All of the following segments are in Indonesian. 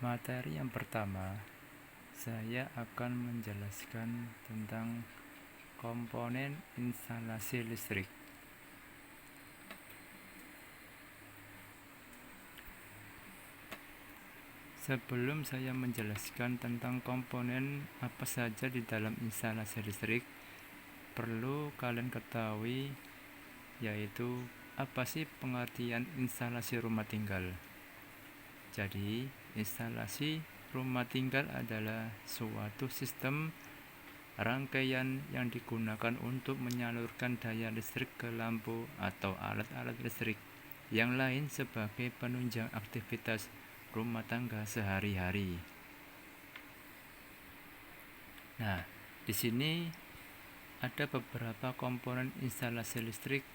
Materi yang pertama, saya akan menjelaskan tentang komponen instalasi listrik. Sebelum saya menjelaskan tentang komponen apa saja di dalam instalasi listrik, perlu kalian ketahui yaitu apa sih pengertian instalasi rumah tinggal. Jadi, instalasi rumah tinggal adalah suatu sistem rangkaian yang digunakan untuk menyalurkan daya listrik ke lampu atau alat-alat listrik yang lain sebagai penunjang aktivitas rumah tangga sehari-hari. Nah, di sini ada beberapa komponen instalasi listrik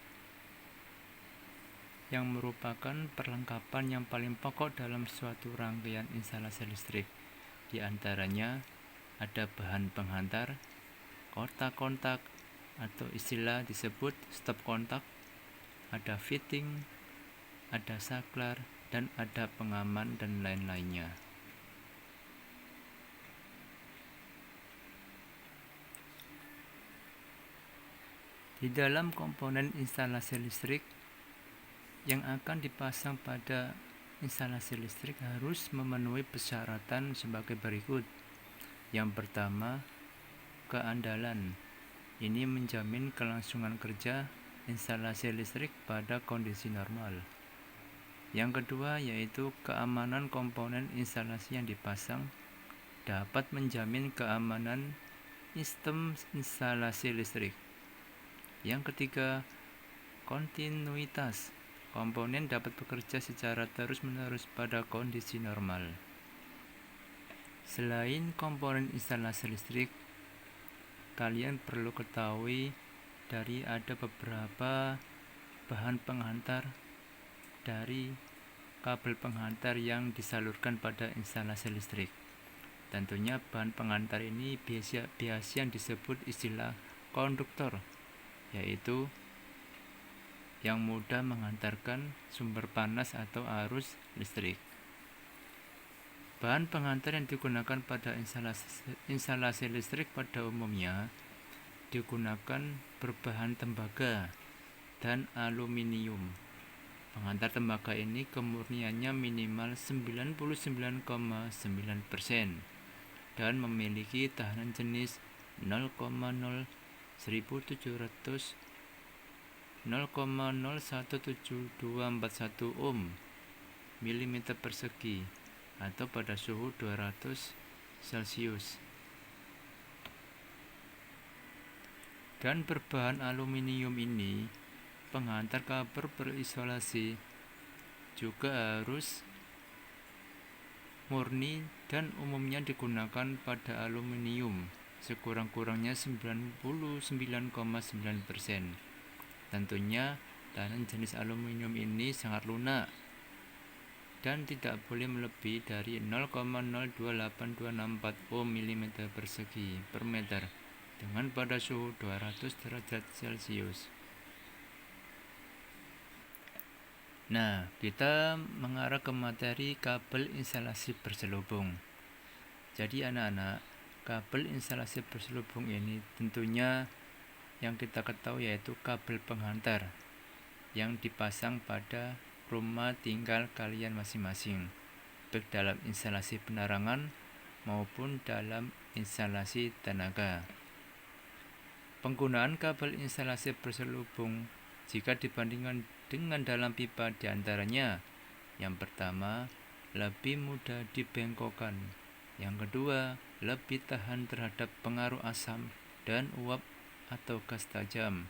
yang merupakan perlengkapan yang paling pokok dalam suatu rangkaian instalasi listrik. Di antaranya ada bahan penghantar, kontak-kontak atau istilah disebut stop kontak, ada fitting, ada saklar, dan ada pengaman dan lain-lainnya. Di dalam komponen instalasi listrik yang akan dipasang pada instalasi listrik harus memenuhi persyaratan sebagai berikut. Yang pertama, keandalan. Ini menjamin kelangsungan kerja instalasi listrik pada kondisi normal. Yang kedua yaitu keamanan komponen instalasi yang dipasang dapat menjamin keamanan sistem instalasi listrik. Yang ketiga, kontinuitas. Komponen dapat bekerja secara terus-menerus pada kondisi normal. Selain komponen instalasi listrik, kalian perlu ketahui dari ada beberapa bahan penghantar dari kabel penghantar yang disalurkan pada instalasi listrik. Tentunya bahan penghantar ini biasa yang disebut istilah konduktor, yaitu yang mudah menghantarkan sumber panas atau arus listrik. Bahan penghantar yang digunakan pada instalasi listrik pada umumnya digunakan berbahan tembaga dan aluminium. Penghantar tembaga ini kemurniannya minimal 99,9% dan memiliki tahanan jenis 0,01700 0,017241 ohm mm persegi atau pada suhu 200 Celcius. Dan berbahan aluminium ini, penghantar kabel berisolasi juga harus murni dan umumnya digunakan pada aluminium sekurang-kurangnya 99,9%. Tentunya tahanan jenis aluminium ini sangat lunak dan tidak boleh melebihi dari 0,028264 ohm mm persegi per meter dengan pada suhu 200 derajat Celcius. Nah, kita mengarah ke materi kabel instalasi berselubung. Jadi anak-anak, kabel instalasi berselubung ini tentunya yang kita ketahui yaitu kabel penghantar yang dipasang pada rumah tinggal kalian masing-masing, baik dalam instalasi penerangan maupun dalam instalasi tenaga. Penggunaan kabel instalasi berselubung jika dibandingkan dengan dalam pipa diantaranya: yang pertama, lebih mudah dibengkokkan. Yang kedua, lebih tahan terhadap pengaruh asam dan uap atau gas tajam.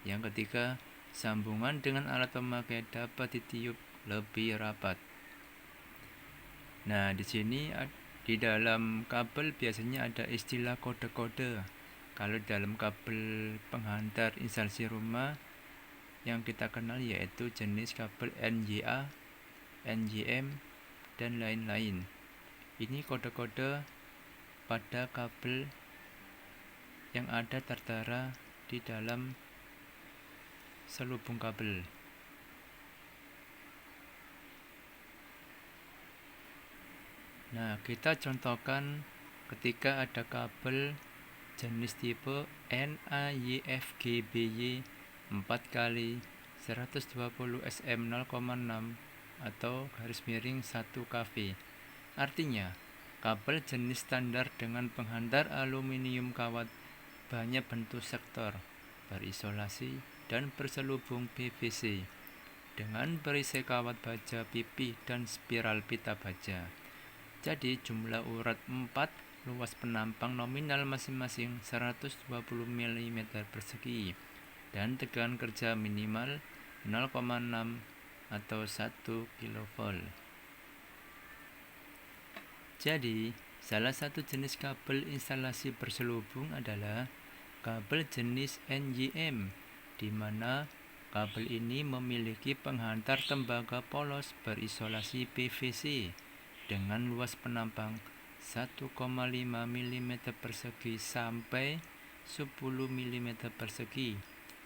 Yang ketiga, sambungan dengan alat pemakai dapat ditiup lebih rapat. Nah, di sini di dalam kabel biasanya ada istilah kode-kode. Kalau dalam kabel penghantar instalasi rumah yang kita kenal yaitu jenis kabel NYA, NYM, dan lain-lain. Ini kode-kode pada kabel yang ada tertera di dalam selubung kabel. Nah, kita contohkan ketika ada kabel jenis tipe NAYFGBY 4 kali 120 SM 0,6 atau garis miring 1 kV. Artinya, kabel jenis standar dengan penghantar aluminium kawat banyak bentuk sektor, berisolasi, dan berselubung PVC dengan berisi kawat baja pipi dan spiral pita baja. Jadi jumlah urat 4, luas penampang nominal masing-masing 120 mm persegi dan tegangan kerja minimal 0,6 atau 1 kV. Jadi, salah satu jenis kabel instalasi berselubung adalah kabel jenis NYM, di mana kabel ini memiliki penghantar tembaga polos berisolasi PVC dengan luas penampang 1,5 mm persegi sampai 10 mm persegi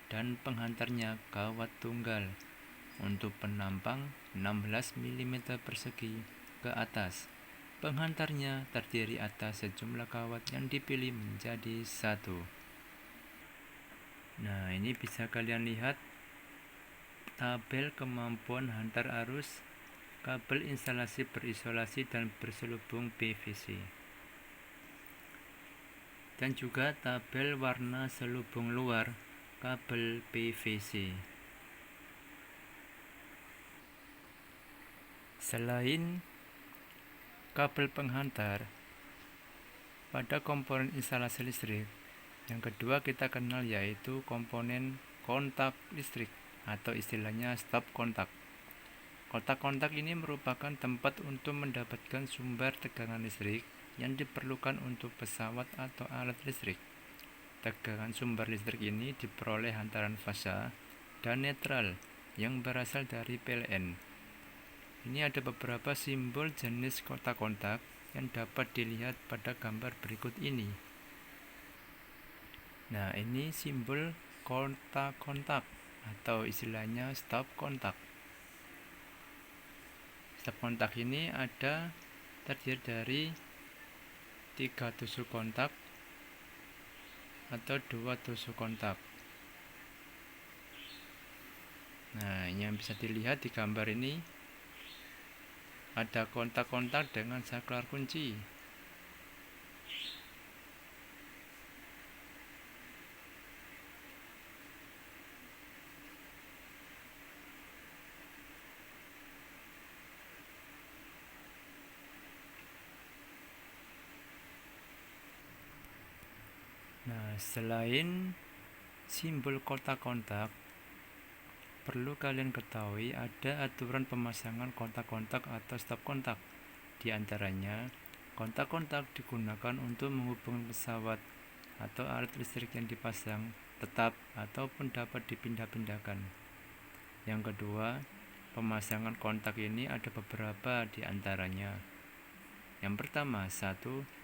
dan penghantarnya kawat tunggal untuk penampang 16 mm persegi ke atas. Penghantarnya terdiri atas sejumlah kawat yang dipilih menjadi satu. Nah, ini bisa kalian lihat tabel kemampuan hantar arus kabel instalasi berisolasi dan berselubung PVC. Dan juga tabel warna selubung luar kabel PVC. Selain kabel penghantar pada komponen instalasi listrik, yang kedua kita kenal yaitu komponen kontak listrik atau istilahnya stop kontak. Kontak-kontak ini merupakan tempat untuk mendapatkan sumber tegangan listrik yang diperlukan untuk pesawat atau alat listrik. Tegangan sumber listrik ini diperoleh antaran fasa dan netral yang berasal dari PLN. Ini ada beberapa simbol jenis kontak-kontak yang dapat dilihat pada gambar berikut ini. Nah, ini simbol kontak-kontak atau istilahnya stop kontak. Stop kontak ini terdiri dari 3 tusuk kontak atau 2 tusuk kontak. Nah, ini yang bisa dilihat di gambar ini ada kontak-kontak dengan saklar kunci. Nah, selain simbol kontak-kontak, perlu kalian ketahui ada aturan pemasangan kontak-kontak atau stop kontak. Di antaranya, kontak-kontak digunakan untuk menghubungkan pesawat atau alat listrik yang dipasang tetap ataupun dapat dipindah-pindahkan. Yang kedua, pemasangan kontak ini ada beberapa di antaranya. Yang pertama, 1.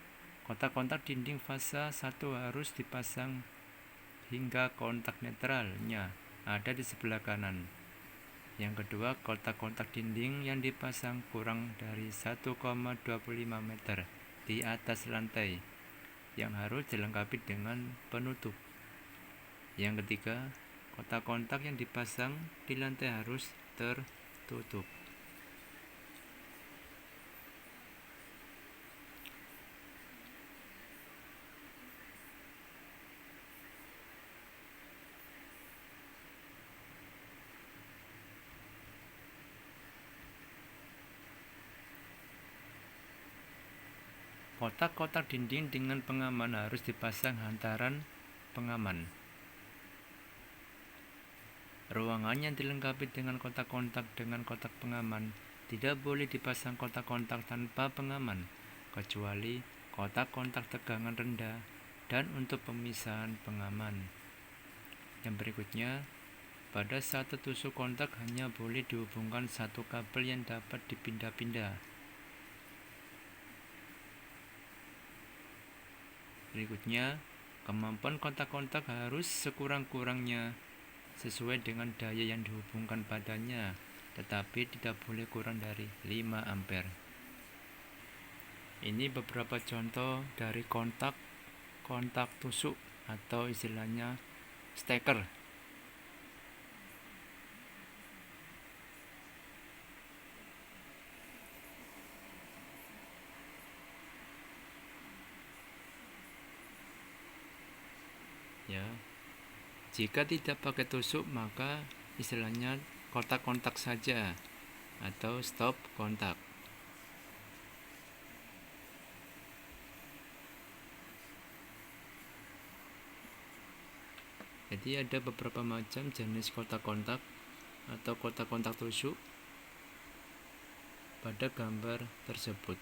Kontak-kontak dinding fasa 1 harus dipasang hingga kontak netralnya ada di sebelah kanan. Yang kedua, kontak-kontak dinding yang dipasang kurang dari 1,25 meter di atas lantai yang harus dilengkapi dengan penutup. Yang ketiga, kontak-kontak yang dipasang di lantai harus tertutup. Kotak-kotak dinding dengan pengaman harus dipasang hantaran pengaman. Ruangan yang dilengkapi dengan kotak-kontak dengan kotak pengaman tidak boleh dipasang kotak-kontak tanpa pengaman, kecuali kotak-kontak tegangan rendah dan untuk pemisahan pengaman. Yang berikutnya, pada satu tusuk kontak hanya boleh dihubungkan satu kabel yang dapat dipindah-pindah. Berikutnya, kemampuan kontak-kontak harus sekurang-kurangnya sesuai dengan daya yang dihubungkan padanya, tetapi tidak boleh kurang dari 5 ampere. Ini beberapa contoh dari kontak tusuk atau istilahnya steker. Ya, jika tidak pakai tusuk maka istilahnya kontak saja atau stop kontak. Jadi ada beberapa macam jenis kontak atau kontak tusuk pada gambar tersebut.